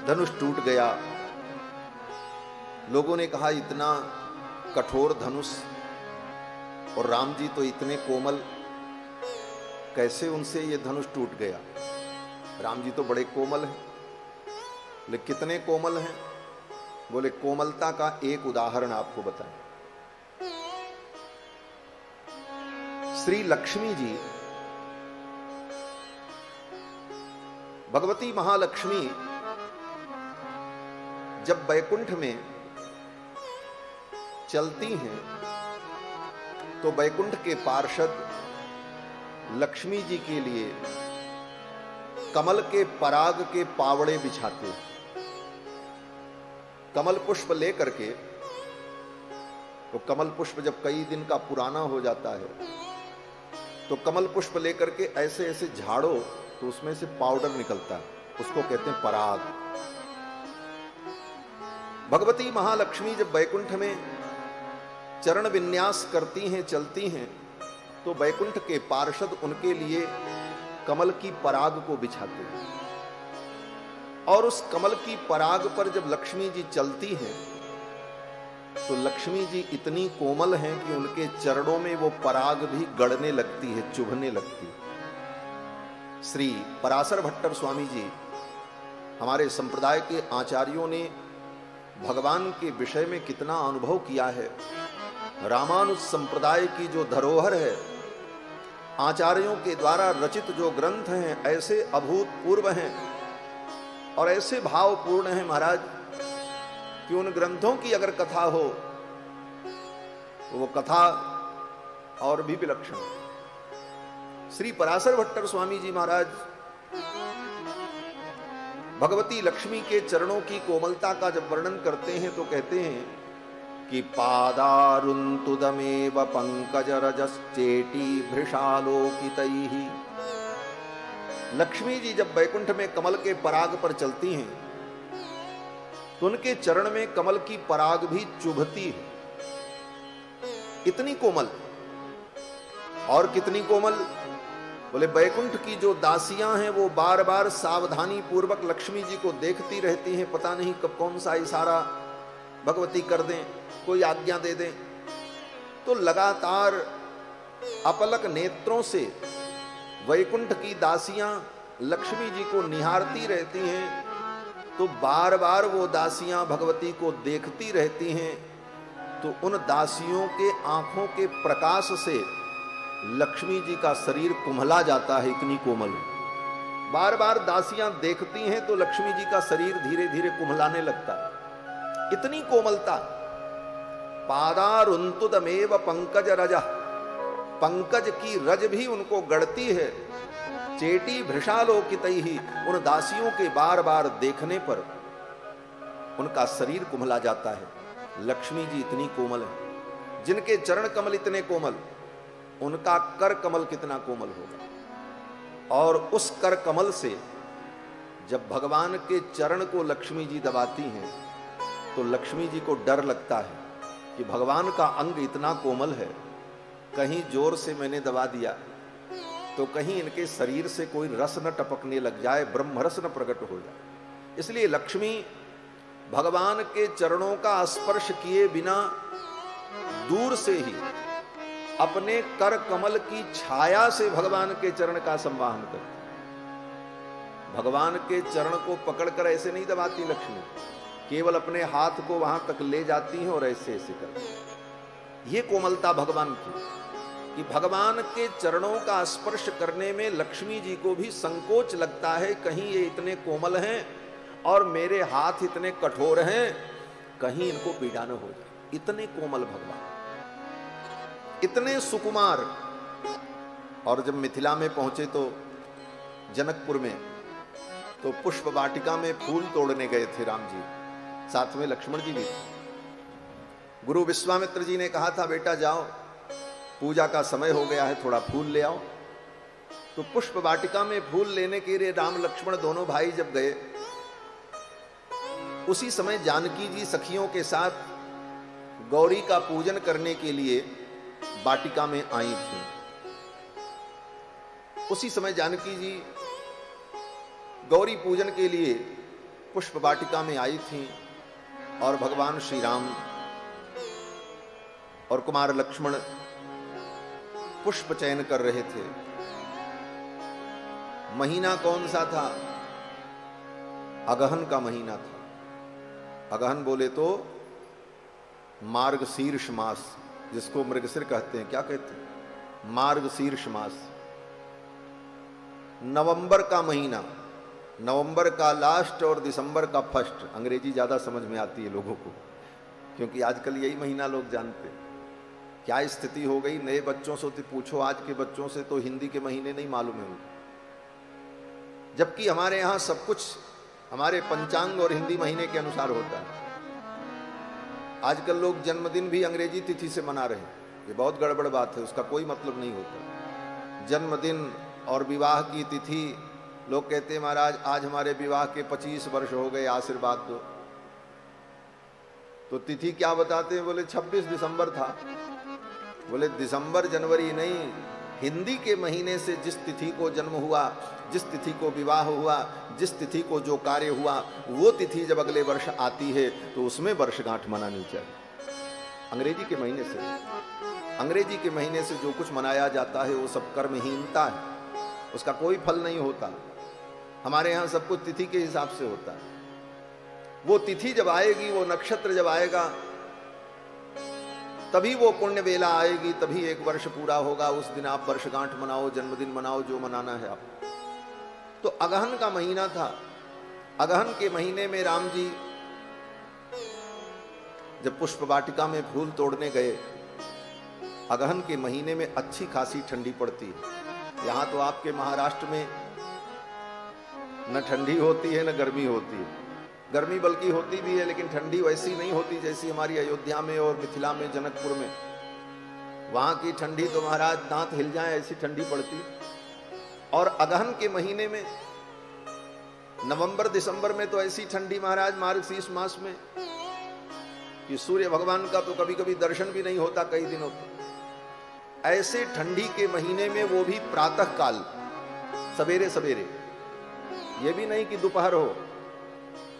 धनुष टूट गया। लोगों ने कहा इतना कठोर धनुष और राम जी तो इतने कोमल, कैसे उनसे ये धनुष टूट गया? राम जी तो बड़े कोमल हैं। लेकिन कितने कोमल हैं? बोले कोमलता का एक उदाहरण आपको बताएं। श्री लक्ष्मी जी, भगवती महालक्ष्मी जब वैकुंठ में चलती हैं तो वैकुंठ के पार्षद लक्ष्मी जी के लिए कमल के पराग के पावड़े बिछाते हैं। कमल पुष्प लेकर के, तो कमल पुष्प जब कई दिन का पुराना हो जाता है तो कमल पुष्प लेकर के ऐसे ऐसे झाड़ो तो उसमें से पाउडर निकलता है, उसको कहते हैं पराग। भगवती महालक्ष्मी जब वैकुंठ में चरण विन्यास करती हैं, चलती हैं, तो वैकुंठ के पार्षद उनके लिए कमल की पराग को बिछाते हैं। और उस कमल की पराग पर जब लक्ष्मी जी चलती हैं तो लक्ष्मी जी इतनी कोमल हैं कि उनके चरणों में वो पराग भी गड़ने लगती है, चुभने लगती है। श्री पराशर भट्टर स्वामी जी, हमारे संप्रदाय के आचार्यों ने भगवान के विषय में कितना अनुभव किया है। रामानुज संप्रदाय की जो धरोहर है, आचार्यों के द्वारा रचित जो ग्रंथ हैं, ऐसे अभूतपूर्व हैं और ऐसे भावपूर्ण हैं महाराज कि उन ग्रंथों की अगर कथा हो तो वो कथा और भी विलक्षण। श्री पराशर भट्टर स्वामी जी महाराज भगवती लक्ष्मी के चरणों की कोमलता का जब वर्णन करते हैं तो कहते हैं कि पादारुन्तुदमेव पंकजरजश्चेटी भृशालोकितैः। लक्ष्मी जी जब वैकुंठ में कमल के पराग पर चलती हैं तो उनके चरण में कमल की पराग भी चुभती है। इतनी कोमल। और कितनी कोमल? बोले वैकुंठ की जो दासियां हैं वो बार बार सावधानी पूर्वक लक्ष्मी जी को देखती रहती हैं, पता नहीं कब कौन सा इशारा भगवती कर दें, कोई आज्ञा दे दें। तो लगातार अपलक नेत्रों से वैकुंठ की दासियां लक्ष्मी जी को निहारती रहती हैं। तो बार बार वो दासियां भगवती को देखती रहती हैं। तो उन दासियों के आंखों के प्रकाश से लक्ष्मी जी का शरीर कुम्हला जाता है, इतनी कोमल। बार बार दासियां देखती हैं तो लक्ष्मी जी का शरीर धीरे धीरे कुम्हलाने लगता है, इतनी कोमलता। पादारुन्तुदमेव पंकज रजः, पंकज की रज भी उनको गढ़ती है। चेटी भृशालोकितैः, उन दासियों के बार बार देखने पर उनका शरीर कुम्हला जाता है। लक्ष्मी जी इतनी कोमल है। जिनके चरण कमल इतने कोमल, उनका कर कमल कितना कोमल होगा। और उस कर कमल से जब भगवान के चरण को लक्ष्मी जी दबाती हैं तो लक्ष्मी जी को डर लगता है कि भगवान का अंग इतना कोमल है, कहीं जोर से मैंने दबा दिया तो कहीं इनके शरीर से कोई रस न टपकने लग जाए, ब्रह्मरस न प्रकट हो जाए। इसलिए लक्ष्मी भगवान के चरणों का स्पर्श किए बिना दूर से ही अपने कर कमल की छाया से भगवान के चरण का संवाहन करती। भगवान के चरण को पकड़कर ऐसे नहीं दबाती लक्ष्मी, केवल अपने हाथ को वहां तक ले जाती हैं और ऐसे ऐसे करती। ये कोमलता भगवान की, कि भगवान के चरणों का स्पर्श करने में लक्ष्मी जी को भी संकोच लगता है, कहीं ये इतने कोमल हैं और मेरे हाथ इतने कठोर हैं, कहीं इनको पीड़ा न हो जाए। इतने कोमल भगवान, इतने सुकुमार। और जब मिथिला में पहुंचे तो जनकपुर में, तो पुष्प वाटिका में फूल तोड़ने गए थे राम जी, साथ में लक्ष्मण जी भी थे। गुरु विश्वामित्र जी ने कहा था बेटा जाओ, पूजा का समय हो गया है, थोड़ा फूल ले आओ। तो पुष्प वाटिका में फूल लेने के लिए राम लक्ष्मण दोनों भाई जब गए, उसी समय जानकी जी सखियों के साथ गौरी का पूजन करने के लिए वाटिका में आई थी। उसी समय जानकी जी गौरी पूजन के लिए पुष्प वाटिका में आई थीं और भगवान श्री राम और कुमार लक्ष्मण पुष्प चयन कर रहे थे। महीना कौन सा था? अगहन का महीना था। अगहन बोले तो मार्गशीर्ष मास, जिसको मृगशिर कहते हैं। क्या कहते हैं? मार्गशीर्ष मास। नवंबर का महीना, नवंबर का लास्ट और दिसंबर का फर्स्ट। अंग्रेजी ज्यादा समझ में आती है लोगों को, क्योंकि आजकल यही महीना लोग जानते हैं। क्या स्थिति हो गई, नए बच्चों से तो पूछो, आज के बच्चों से तो हिंदी के महीने नहीं मालूम है उनको, जबकि हमारे यहां सब कुछ हमारे पंचांग और हिंदी महीने के अनुसार होता है। आजकल लोग जन्मदिन भी अंग्रेजी तिथि से मना रहे हैं। ये बहुत गड़बड़ बात है, उसका कोई मतलब नहीं होता। जन्मदिन और विवाह की तिथि, लोग कहते हैं महाराज आज हमारे विवाह के 25 वर्ष हो गए, आशीर्वाद दो। तो तिथि क्या बताते हैं? बोले 26 दिसंबर था। बोले दिसंबर जनवरी नहीं, हिंदी के महीने से जिस तिथि को जन्म हुआ, जिस तिथि को विवाह हुआ, जिस तिथि को जो कार्य हुआ, वो तिथि जब अगले वर्ष आती है तो उसमें वर्षगांठ मनानी चाहिए। अंग्रेजी के महीने से, अंग्रेजी के महीने से जो कुछ मनाया जाता है वो सब कर्महीनता है, उसका कोई फल नहीं होता। हमारे यहाँ सब कुछ तिथि के हिसाब से होता है। वो तिथि जब आएगी, वो नक्षत्र जब आएगा, तभी वो पुण्य वेला आएगी, तभी एक वर्ष पूरा होगा। उस दिन आप वर्षगांठ मनाओ, जन्मदिन मनाओ, जो मनाना है आप। तो अगहन का महीना था। अगहन के महीने में राम जी जब पुष्प वाटिका में फूल तोड़ने गए, अगहन के महीने में अच्छी खासी ठंडी पड़ती है। यहां तो आपके महाराष्ट्र में न ठंडी होती है न गर्मी होती है। गर्मी बल्कि होती भी है, लेकिन ठंडी वैसी नहीं होती जैसी हमारी अयोध्या में और मिथिला में, जनकपुर में। वहां की ठंडी तो महाराज दांत हिल जाए ऐसी ठंडी पड़ती। और अगहन के महीने में, नवंबर दिसंबर में तो ऐसी ठंडी महाराज मार्गशीर्ष मास में कि सूर्य भगवान का तो कभी कभी दर्शन भी नहीं होता कई दिनों तक। ऐसे ठंडी के महीने में, वो भी प्रातः काल, सवेरे सवेरे, ये भी नहीं कि दोपहर हो।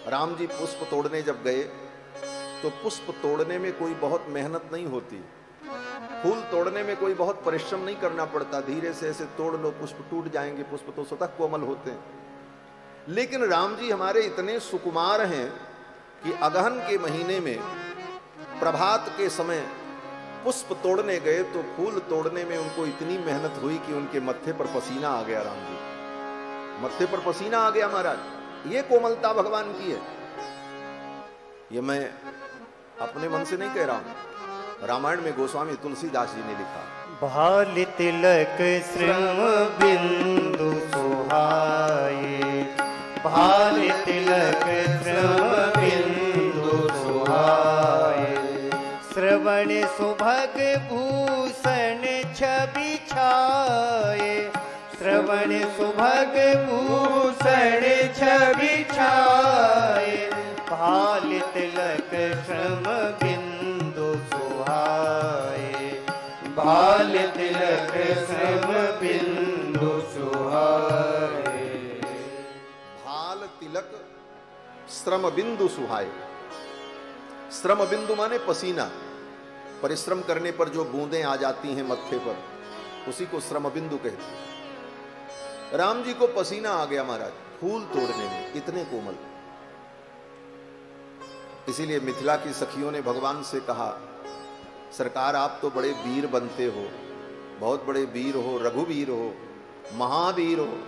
राम जी पुष्प तोड़ने जब गए तो पुष्प तोड़ने में कोई बहुत मेहनत नहीं होती, फूल तोड़ने में कोई बहुत परिश्रम नहीं करना पड़ता। धीरे से ऐसे तोड़ लो, पुष्प टूट जाएंगे। पुष्प तो स्वतः कोमल होते हैं। लेकिन राम जी हमारे इतने सुकुमार हैं कि अगहन के महीने में प्रभात के समय पुष्प तोड़ने गए तो फूल तोड़ने में उनको इतनी मेहनत हुई कि उनके मत्थे पर पसीना आ गया। राम जी मत्थे पर पसीना आ गया महाराज। ये कोमलता भगवान की है। ये मैं अपने मन से नहीं कह रहा हूं, रामायण में गोस्वामी तुलसीदास जी ने लिखा। भाल तिलक श्रम बिंदु सुहाए, भाल तिलक श्रम बिंदु सुहाए, श्रवण सुभग भूषण छवि छाए, श्रवण सुभग भूषण छवि छाए, भाल तिलक श्रम बिंदु सुहाए, भाल तिलक श्रम बिंदु सुहाए। भाल तिलक श्रम बिंदु सुहाए। श्रम बिंदु माने पसीना, परिश्रम करने पर जो बूंदें आ जाती हैं मत्थे पर, उसी को श्रम बिंदु कहते हैं। राम जी को पसीना आ गया महाराज फूल तोड़ने में, इतने कोमल। इसीलिए मिथिला की सखियों ने भगवान से कहा, सरकार आप तो बड़े वीर बनते हो, बहुत बड़े वीर हो, रघुवीर हो, महावीर हो,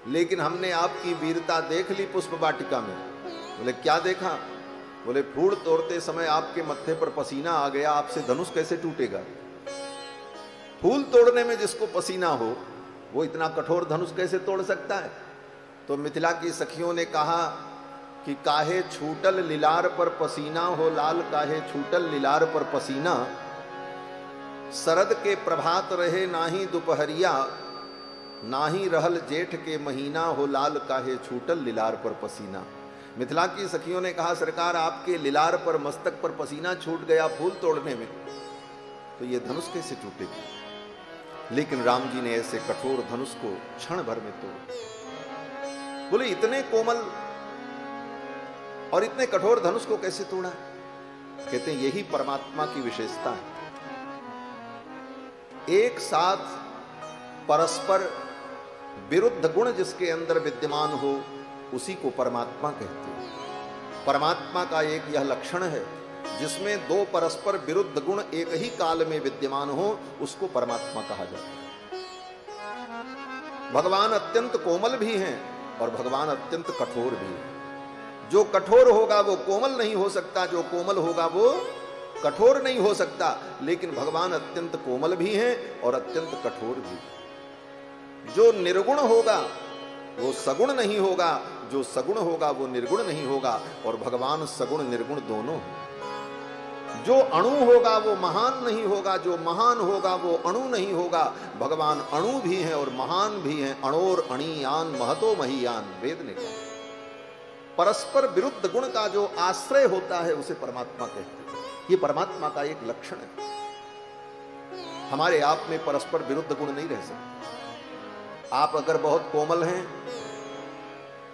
लेकिन हमने आपकी वीरता देख ली पुष्प वाटिका में। बोले क्या देखा? बोले फूल तोड़ते समय आपके मत्थे पर पसीना आ गया, आपसे धनुष कैसे टूटेगा? फूल तोड़ने में जिसको पसीना हो वो इतना कठोर धनुष कैसे तोड़ सकता है? तो मिथिला की सखियों ने कहा कि काहे छूटल लिलार पर पसीना हो लाल, काहे छूटल लिलार पर पसीना, शरद के प्रभात रहे नाही दोपहरिया, नाही रहल जेठ के महीना हो लाल, काहे छूटल लिलार पर पसीना। मिथिला की सखियों ने कहा, सरकार आपके लिलार पर, मस्तक पर पसीना छूट गया फूल तोड़ने में, तो ये धनुष कैसे टूटेगा? लेकिन राम जी ने ऐसे कठोर धनुष को क्षण भर में तोड़। बोले इतने कोमल और इतने कठोर धनुष को कैसे तोड़ा? कहते हैं यही परमात्मा की विशेषता है। एक साथ परस्पर विरुद्ध गुण जिसके अंदर विद्यमान हो उसी को परमात्मा कहते हैं। परमात्मा का एक यह लक्षण है जिसमें दो परस्पर विरुद्ध गुण एक ही काल में विद्यमान हो, उसको परमात्मा कहा जाता है। भगवान अत्यंत कोमल भी हैं और भगवान अत्यंत कठोर भी हैं। जो कठोर होगा वो कोमल नहीं हो सकता, जो कोमल होगा वो कठोर नहीं हो सकता। लेकिन भगवान अत्यंत कोमल भी हैं और अत्यंत कठोर भी। जो निर्गुण होगा वो सगुण नहीं होगा, जो सगुण होगा वो निर्गुण नहीं होगा, और भगवान सगुण निर्गुण दोनों हैं। जो अणु होगा वो महान नहीं होगा, जो महान होगा वो अणु नहीं होगा। भगवान अणु भी हैं और महान भी हैं। अणोर अणियान महतो महियान, वेद ने कहा। परस्पर विरुद्ध गुण का जो आश्रय होता है उसे परमात्मा कहते हैं। ये परमात्मा का एक लक्षण है। हमारे आप में परस्पर विरुद्ध गुण नहीं रह सकते। आप अगर बहुत कोमल हैं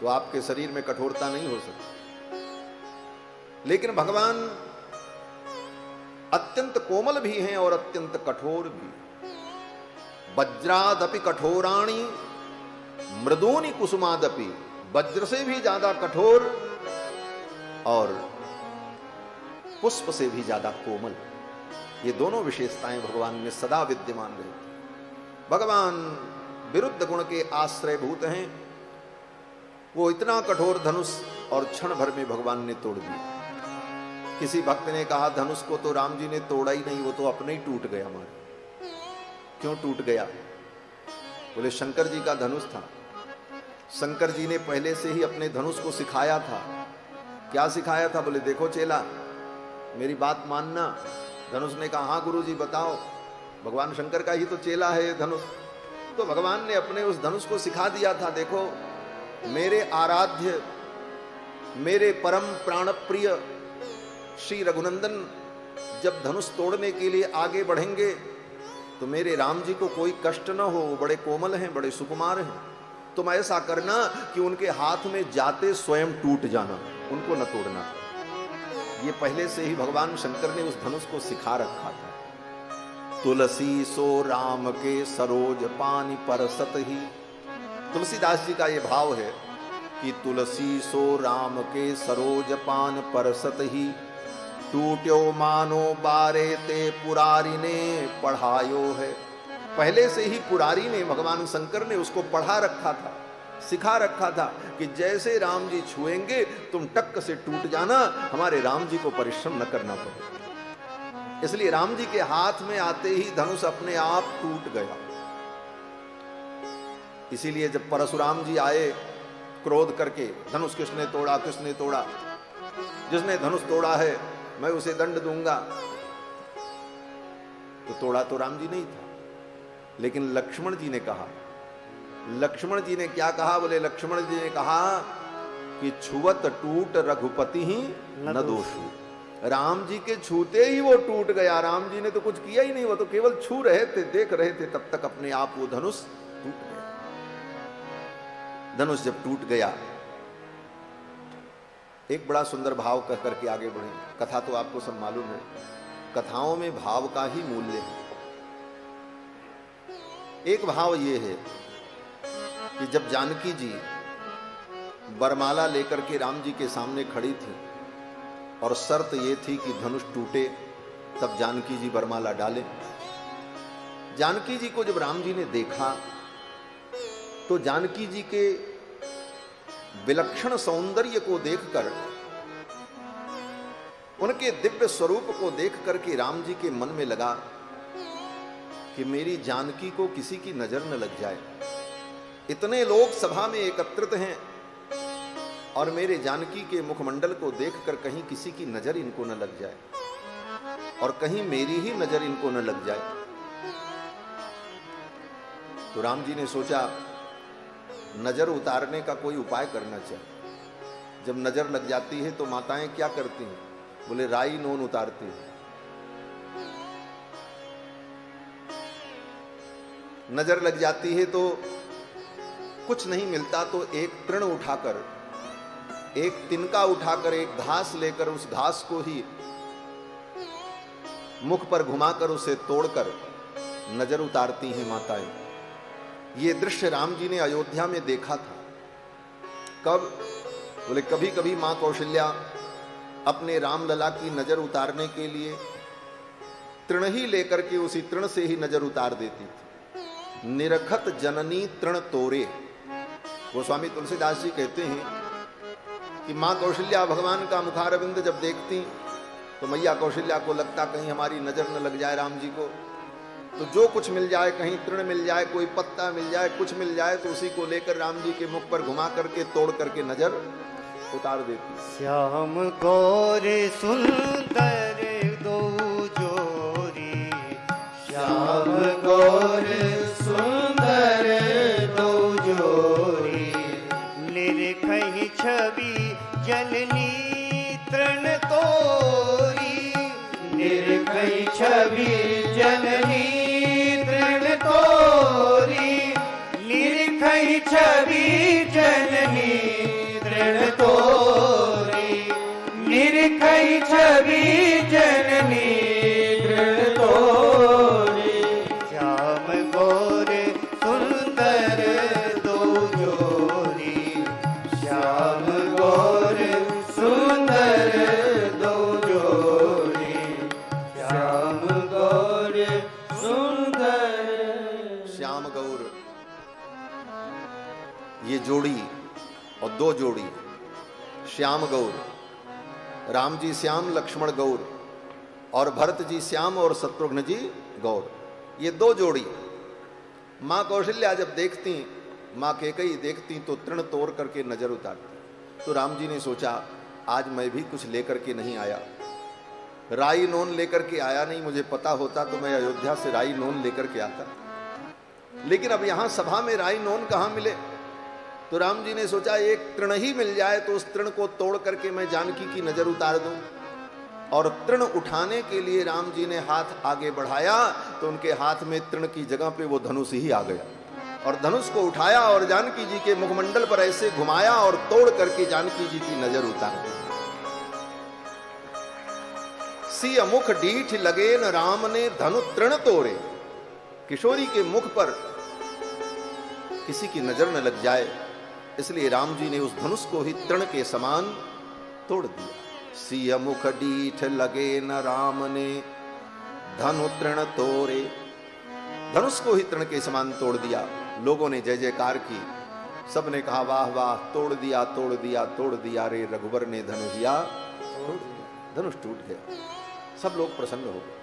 तो आपके शरीर में कठोरता नहीं हो सकती, लेकिन भगवान अत्यंत कोमल भी हैं और अत्यंत कठोर भी। वज्रादपि कठोराणि मृदूनि कुसुमादपि, वज्र से भी ज्यादा कठोर और पुष्प से भी ज्यादा कोमल। ये दोनों विशेषताएं भगवान में सदा विद्यमान रहती। भगवान विरुद्ध गुण के आश्रयभूत हैं। वो इतना कठोर धनुष और क्षण भर में भगवान ने तोड़ दिया। किसी भक्त ने कहा धनुष को तो राम जी ने तोड़ा ही नहीं, वो तो अपने ही टूट गया। हमारे क्यों टूट गया? बोले शंकर जी का धनुष था। शंकर जी ने पहले से ही अपने धनुष को सिखाया था। क्या सिखाया था? बोले देखो चेला, मेरी बात मानना। धनुष ने कहा हाँ गुरु जी बताओ। भगवान शंकर का ही तो चेला है ये धनुष। तो भगवान ने अपने उस धनुष को सिखा दिया था, देखो मेरे आराध्य, मेरे परम प्राण प्रिय श्री रघुनंदन जब धनुष तोड़ने के लिए आगे बढ़ेंगे तो मेरे राम जी को कोई कष्ट न हो। वो बड़े कोमल हैं, बड़े सुकुमार हैं। तुम ऐसा करना कि उनके हाथ में जाते स्वयं टूट जाना, उनको न तोड़ना। ये पहले से ही भगवान शंकर ने उस धनुष को सिखा रखा था। तुलसी सो राम के सरोज पानी परसत ही। तुलसीदास जी का ये भाव है कि तुलसी सो राम के सरोज पान परसत ही, टूट्यो मानो बारे ते पुरारी ने पढ़ायो है। पहले से ही पुरारी ने, भगवान शंकर ने उसको पढ़ा रखा था, सिखा रखा था कि जैसे राम जी छुएंगे तुम टक्क से टूट जाना, हमारे राम जी को परिश्रम न करना पड़े। इसलिए राम जी के हाथ में आते ही धनुष अपने आप टूट गया। इसीलिए जब परशुराम जी आए क्रोध करके, धनुष किसने तोड़ा, किसने तोड़ा? जिसने धनुष तोड़ा है मैं उसे दंड दूंगा। तो तोड़ा तो राम जी नहीं था, लेकिन लक्ष्मण जी ने कहा। लक्ष्मण जी ने क्या कहा? बोले लक्ष्मण जी ने कहा कि छुवत टूट रघुपति ही न दोषु। राम जी के छूते ही वो टूट गया। राम जी ने तो कुछ किया ही नहीं, वो तो केवल छू रहे थे, देख रहे थे, तब तक अपने आप वो धनुष टूट गया। धनुष जब टूट गया, एक बड़ा सुंदर भाव कह करके आगे बढ़े। कथा तो आपको सब मालूम है, कथाओं में भाव का ही मूल्य है। एक भाव ये है कि जब जानकी जी बरमाला लेकर के राम जी के सामने खड़ी थी और शर्त ये थी कि धनुष टूटे तब जानकी जी बरमाला डाले। जानकी जी को जब राम जी ने देखा तो जानकी जी के विलक्षण सौंदर्य को देखकर, उनके दिव्य स्वरूप को देख करके राम जी के मन में लगा कि मेरी जानकी को किसी की नजर न लग जाए। इतने लोग सभा में एकत्रित हैं और मेरे जानकी के मुखमंडल को देखकर कहीं किसी की नजर इनको न लग जाए और कहीं मेरी ही नजर इनको न लग जाए। तो राम जी ने सोचा नजर उतारने का कोई उपाय करना चाहिए। जब नजर लग जाती है तो माताएं क्या करती हैं? बोले राई नोन उतारती हैं। नजर लग जाती है तो कुछ नहीं मिलता तो एक तृण उठाकर एक तिनका उठाकर, एक घास लेकर, उस घास को ही मुख पर घुमाकर उसे तोड़कर नजर उतारती हैं माताएं। ये दृश्य राम जी ने अयोध्या में देखा था। कब? बोले कभी कभी मां कौशल्या अपने रामलला की नजर उतारने के लिए तृण ही लेकर के उसी तृण से ही नजर उतार देती थी। निरखत जननी तृण तोरे। गोस्वामी तुलसीदास जी कहते हैं कि मां कौशल्या भगवान का मुखारविंद जब देखती तो मैया कौशल्या को लगता कहीं हमारी नजर न लग जाए राम जी को, तो जो कुछ मिल जाए, कहीं तृण मिल जाए, कोई पत्ता मिल जाए, कुछ मिल जाए, तो उसी को लेकर राम जी के मुख पर घुमा करके तोड़ करके नजर उतार देती। श्याम गौर सुंदर दो जोरी, श्याम गौर सुंदर दो जोरी, निरखहि छवि जननी तृण तोरी, निरखहि छवि जननी तृण तोरी, निरखहि छवि जननी तृण तोरी, निरखहि छवि जननी तृण तोरी। श्याम गौर सुंदर दो जोरी, श्याम गौर सुंदर दो जोरी, श्याम गौर सुंदर। श्याम गौर, ये जोड़ी और दो जोड़ी, श्याम गौर, राम जी श्याम, लक्ष्मण गौर, और भरत जी श्याम और शत्रुघ्न जी गौर, ये दो जोड़ी। मां कौशल्या जब देखती, मां कैकेयी देखती तो तृण तोड़ करके नजर उतारती। तो राम जी ने सोचा आज मैं भी कुछ लेकर के नहीं आया, राई नोन लेकर के आया नहीं। मुझे पता होता तो मैं अयोध्या से राई नोन लेकर के आता, लेकिन अब यहां सभा में राई नोन कहां मिले। तो राम जी ने सोचा एक तृण ही मिल जाए तो उस तृण को तोड़ करके मैं जानकी की नजर उतार दूं। और तृण उठाने के लिए राम जी ने हाथ आगे बढ़ाया तो उनके हाथ में तृण की जगह पे वो धनुष ही आ गया, और धनुष को उठाया और जानकी जी के मुखमंडल पर ऐसे घुमाया और तोड़ करके जानकी जी की नजर उतार दी। सिय मुख डीठ लगे न राम ने धनु तृण तोड़े। किशोरी के मुख पर किसी की नजर न लग जाए, इसलिए राम जी ने उस धनुष को ही तृण के समान तोड़ दिया। सिय मुख डीठ लगे न राम ने धनु तृण तोड़े। धनुष को ही तृण के समान तोड़ दिया। लोगों ने जय जयकार की, सबने कहा वाह वाह, तोड़ दिया तोड़ दिया तोड़ दिया रे रघुवर ने धनुषिया, धनुष टूट गया। सब लोग प्रसन्न हो गए।